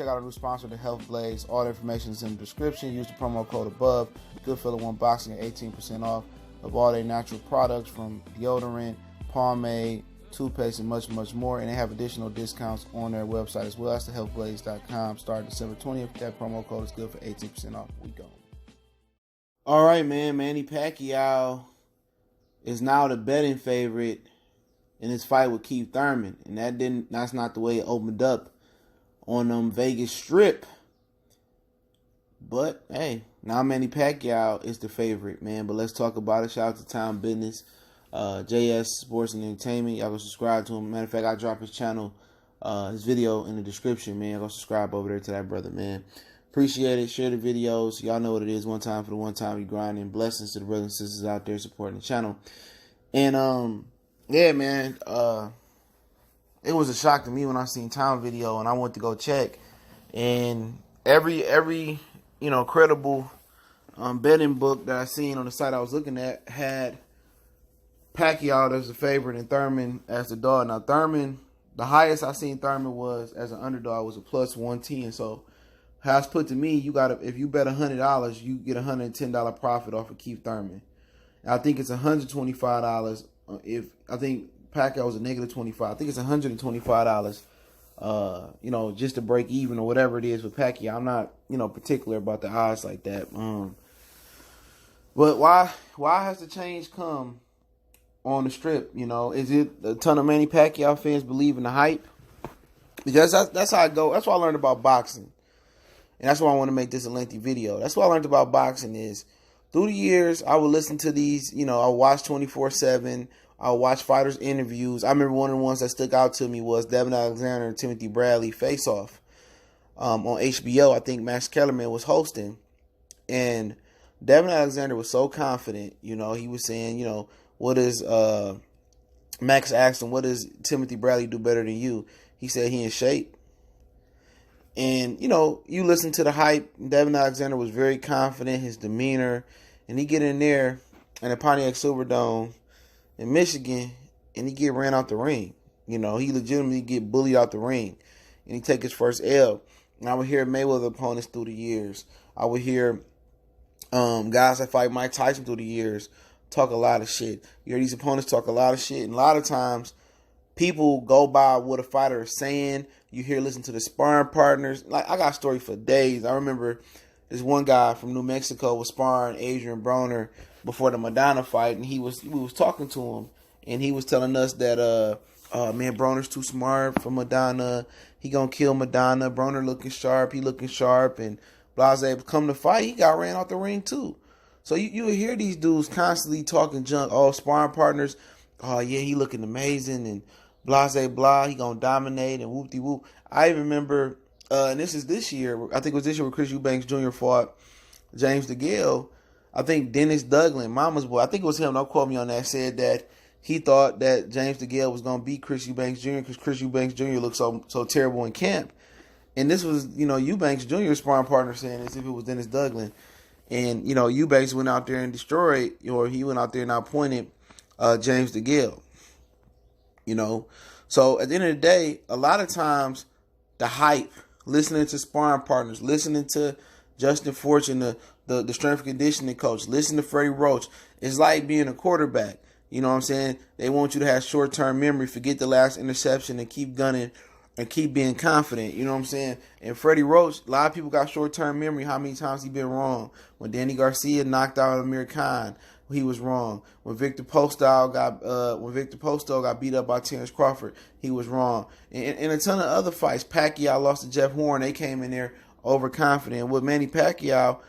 check out our new sponsor, the Health Blaze. All the information is in the description. Use the promo code above. Goodfellow One Boxing at 18% off of all their natural products, from deodorant, pomade, toothpaste, and much, much more. And they have additional discounts on their website as well. That's thehealthblaze.com. Starting December 20th. That promo code is good for 18% off. We go. All right, man. Manny Pacquiao is now the betting favorite in his fight with Keith Thurman. And that's not the way it opened up on Vegas Strip. But hey, now Manny Pacquiao is the favorite, man. But let's talk about it. Shout out to Town Business, JS Sports and Entertainment. Y'all go subscribe to him. Matter of fact, I drop his channel, his video in the description, man. Go subscribe over there to that brother, man. Appreciate it. Share the videos. Y'all know what it is. One time for the one time you grinding. Blessings to the brothers and sisters out there supporting the channel. And yeah, man. It was a shock to me when I seen Town video, and I went to go check, and every credible betting book that I seen on the site I was looking at had Pacquiao as the favorite and Thurman as the dog. Now Thurman, the highest I seen Thurman was as an underdog was a plus 110. So how it's put to me, if you bet $100, you get $110 profit off of Keith Thurman. And I think it's $125 I think Pacquiao was a negative 25. I think it's $125, just to break even or whatever it is with Pacquiao. I'm not, particular about the odds like that. But why has the change come on the Strip? Is it a ton of Manny Pacquiao fans believe in the hype? Because that's how I go. That's what I learned about boxing. And that's why I want to make this a lengthy video. That's what I learned about boxing is through the years, I would listen to these, I watch 24/7. I'll watch fighters' interviews. I remember one of the ones that stuck out to me was Devin Alexander and Timothy Bradley face-off on HBO. I think Max Kellerman was hosting. And Devin Alexander was so confident. He was saying, what is Max asked him, what does Timothy Bradley do better than you? He said he in shape. And, you listen to the hype. Devin Alexander was very confident, his demeanor. And he get in there in the Pontiac Silverdome in Michigan, and he get ran out the ring. He legitimately get bullied out the ring, and he take his first L. And I would hear Mayweather opponents through the years. I would hear guys that fight Mike Tyson through the years talk a lot of shit. You hear these opponents talk a lot of shit, and a lot of times people go by what a fighter is saying. You listen to the sparring partners. Like, I got a story for days. I remember this one guy from New Mexico was sparring Adrian Broner before the Madonna fight, and we was talking to him, and he was telling us that man, Broner's too smart for Madonna. He gonna kill Madonna. Broner looking sharp. He looking sharp, and blase. Come to fight, he got ran out the ring too. So you hear these dudes constantly talking junk. Oh, sparring partners. Oh yeah, he looking amazing, and blase blah. He gonna dominate and whoop de whoop. I even remember, and this year. I think it was this year where Chris Eubanks Jr. fought James DeGale. I think Dennis Douglas, Mama's boy, I think it was him, don't quote me on that, said that he thought that James DeGale was going to beat Chris Eubanks Jr. because Chris Eubanks Jr. looked so terrible in camp. And this was, Eubanks Jr.'s sparring partner saying this if it was Dennis Douglas. And, Eubanks went out there and destroyed, or he went out there and outpointed James DeGale. So at the end of the day, a lot of times the hype, listening to sparring partners, listening to Justin Fortune, the strength and conditioning coach, listen to Freddie Roach. It's like being a quarterback. You know what I'm saying? They want you to have short-term memory, forget the last interception, and keep gunning and keep being confident. You know what I'm saying? And Freddie Roach, a lot of people got short-term memory. How many times he been wrong? When Danny Garcia knocked out Amir Khan, he was wrong. When Victor Postol got beat up by Terrence Crawford, he was wrong. And a ton of other fights. Pacquiao lost to Jeff Horn. They came in there overconfident. With Manny Pacquiao,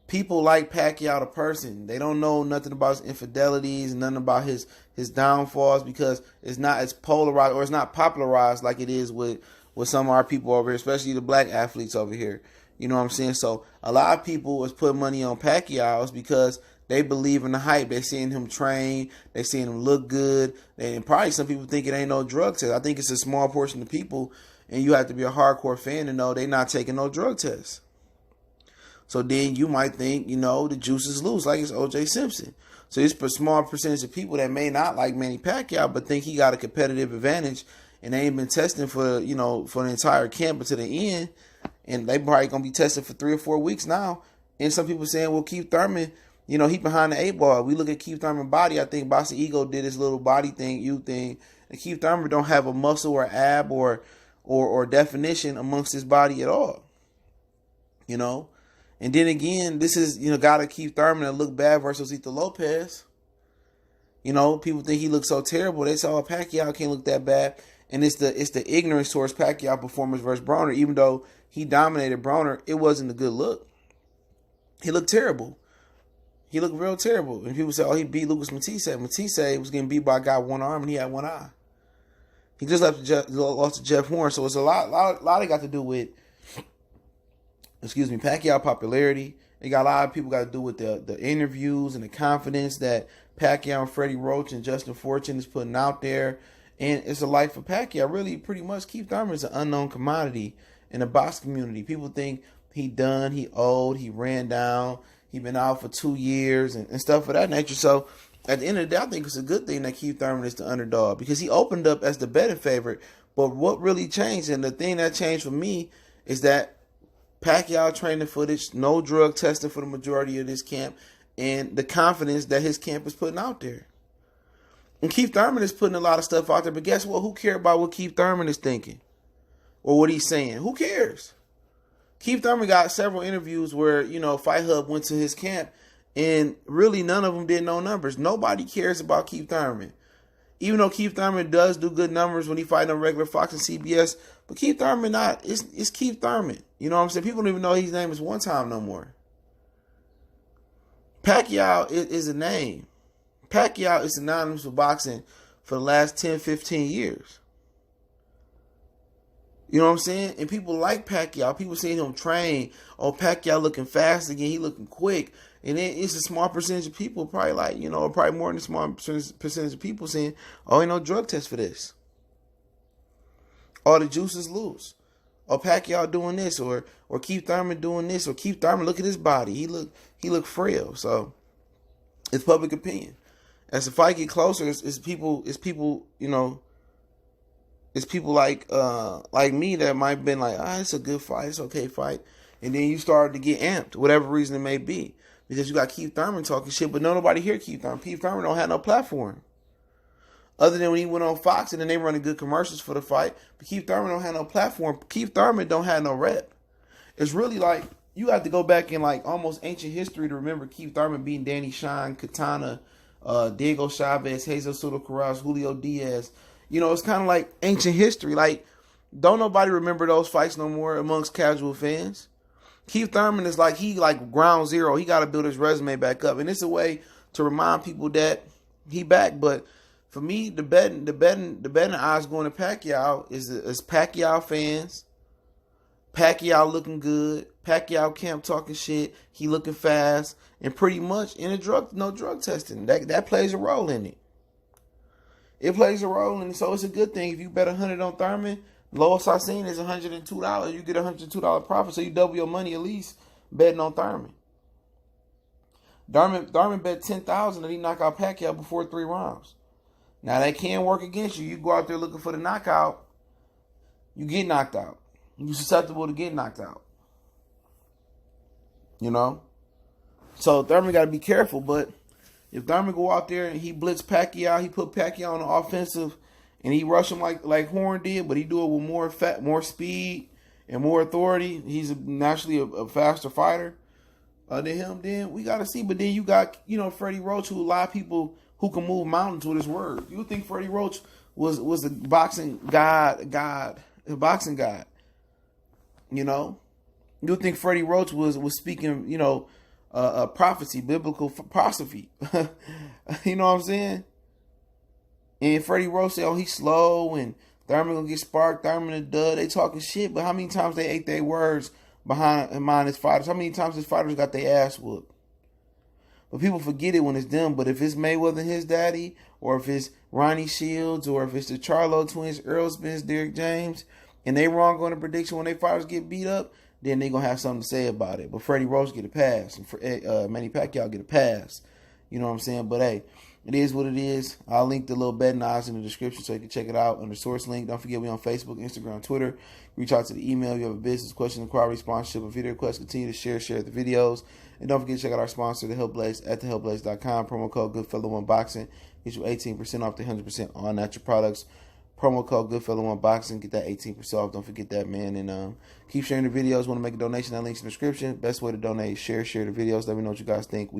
people like Pacquiao the person. They don't know nothing about his infidelities, nothing about his downfalls, because it's not as polarized, or it's not popularized like it is with some of our people over here, especially the black athletes over here. You know what I'm saying? So a lot of people was putting money on Pacquiao because they believe in the hype. They seeing him train. They seeing him look good. And probably some people think it ain't no drug test. I think it's a small portion of people, and you have to be a hardcore fan to know they not taking no drug tests. So then you might think, the juice is loose, like it's O.J. Simpson. So it's a small percentage of people that may not like Manny Pacquiao, but think he got a competitive advantage, and they ain't been testing for the entire camp until the end. And they probably going to be tested for 3 or 4 weeks now. And some people saying, well, Keith Thurman, you know, he behind the 8 ball. We look at Keith Thurman's body. I think Boxing Ego did his little body thing, you thing. And Keith Thurman don't have a muscle or ab or definition amongst his body at all. You know? And then again, this is, you know, got to Keith Thurman that look bad versus Heath Lopez. You know, people think he looks so terrible. They say, oh, Pacquiao can't look that bad. And it's the ignorance towards Pacquiao performance versus Broner. Even though he dominated Broner, it wasn't a good look. He looked terrible. He looked real terrible. And people say, oh, he beat Lucas Matisse. Matisse was getting beat by a guy with one arm and he had one eye. He just lost to Jeff Horn. So it's a lot it got to do with, Pacquiao popularity. It got a lot of people got to do with the interviews and the confidence that Pacquiao and Freddie Roach and Justin Fortune is putting out there. And it's a life for Pacquiao. Really, pretty much, Keith Thurman is an unknown commodity in the box community. People think he done, he old, he ran down, he been out for 2 years and stuff of that nature. So at the end of the day, I think it's a good thing that Keith Thurman is the underdog because he opened up as the betting favorite. But what really changed, and the thing that changed for me, is that Pacquiao training footage, no drug testing for the majority of this camp, and the confidence that his camp is putting out there. And Keith Thurman is putting a lot of stuff out there, but guess what? Who cares about what Keith Thurman is thinking or what he's saying? Who cares? Keith Thurman got several interviews where, you know, Fight Hub went to his camp, and really none of them did no numbers. Nobody cares about Keith Thurman. Even though Keith Thurman does do good numbers when he fights on regular Fox and CBS, but Keith Thurman it's Keith Thurman. You know what I'm saying? People don't even know his name is One Time no more. Pacquiao is a name. Pacquiao is synonymous with boxing for the last 10, 15 years. You know what I'm saying? And people like Pacquiao. People seeing him train. Oh, Pacquiao looking fast again. He looking quick. And then it's a small percentage of people probably like, you know, probably more than a small percentage of people saying, oh, ain't no drug test for this. Oh, the juice is loose. Or Pacquiao doing this, or Keith Thurman doing this, or Keith Thurman, look at his body. He look frail. So it's public opinion. As the fight get closer, it's people, you know, it's people like me that might have been like, it's a good fight, it's okay fight. And then you start to get amped, whatever reason it may be. Because you got Keith Thurman talking shit, but nobody hear Keith Thurman. Keith Thurman don't have no platform. Other than when he went on Fox and then they running good commercials for the fight. But Keith Thurman don't have no platform. Keith Thurman don't have no rep. It's really like, you have to go back in like almost ancient history to remember Keith Thurman beating Danny Shine, Katana, Diego Chavez, Jesus Soto Corrales, Julio Diaz. You know, it's kind of like ancient history. Like, don't nobody remember those fights no more amongst casual fans. Keith Thurman is like, he like ground zero. He got to build his resume back up. And it's a way to remind people that he back. But for me, the betting odds going to Pacquiao is Pacquiao fans. Pacquiao looking good. Pacquiao camp talking shit. He looking fast. And pretty much no drug testing. That plays a role in it. It plays a role in it. So it's a good thing. If you bet 100 on Thurman, lowest I've seen is $102. You get $102 profit. So you double your money at least betting on Thurman. Thurman bet $10,000 that he knock out Pacquiao before 3 rounds. Now that can work against you. You go out there looking for the knockout, you get knocked out. You're susceptible to get knocked out. You know? So Thurman got to be careful. But if Thurman go out there and he blitz Pacquiao, he put Pacquiao on the offensive and he rush him like Horn did, but he do it with more speed and more authority. He's naturally a faster fighter than him. Then we got to see. But then you got, you know, Freddie Roach, who a lot of people who can move mountains with his word. You would think Freddie Roach was a boxing god, you know? You would think Freddie Roach was speaking, you know, prophecy, biblical prophecy. You know what I'm saying? And Freddie Roach said, oh, he's slow and Thurman gonna get sparked, Thurman a dud. They talking shit, but how many times they ate their words behind his fighters? How many times his fighters got their ass whooped? But people forget it when it's them. But if it's Mayweather and his daddy, or if it's Ronnie Shields, or if it's the Charlo twins, Earl Spence, Derrick James, and they wrong on the prediction when they fighters get beat up, then they gonna have something to say about it. But Freddie Roach get a pass, and Manny Pacquiao get a pass. You know what I'm saying? But hey, it is what it is. I'll link the little betting odds in the description so you can check it out under source link. Don't forget we on Facebook, Instagram, Twitter. Reach out to the email if you have a business question, inquiry, sponsorship, or video request. Continue to share the videos. And don't forget to check out our sponsor, The Help Blaze, at thehelpblaze.com. Promo code GoodFellow1Boxing. Get you 18% off the 100% all natural products. Promo code GoodFellow1Boxing. Get that 18% off. Don't forget that, man. And keep sharing the videos. Want to make a donation? That link's in the description. Best way to donate, share the videos. Let me know what you guys think.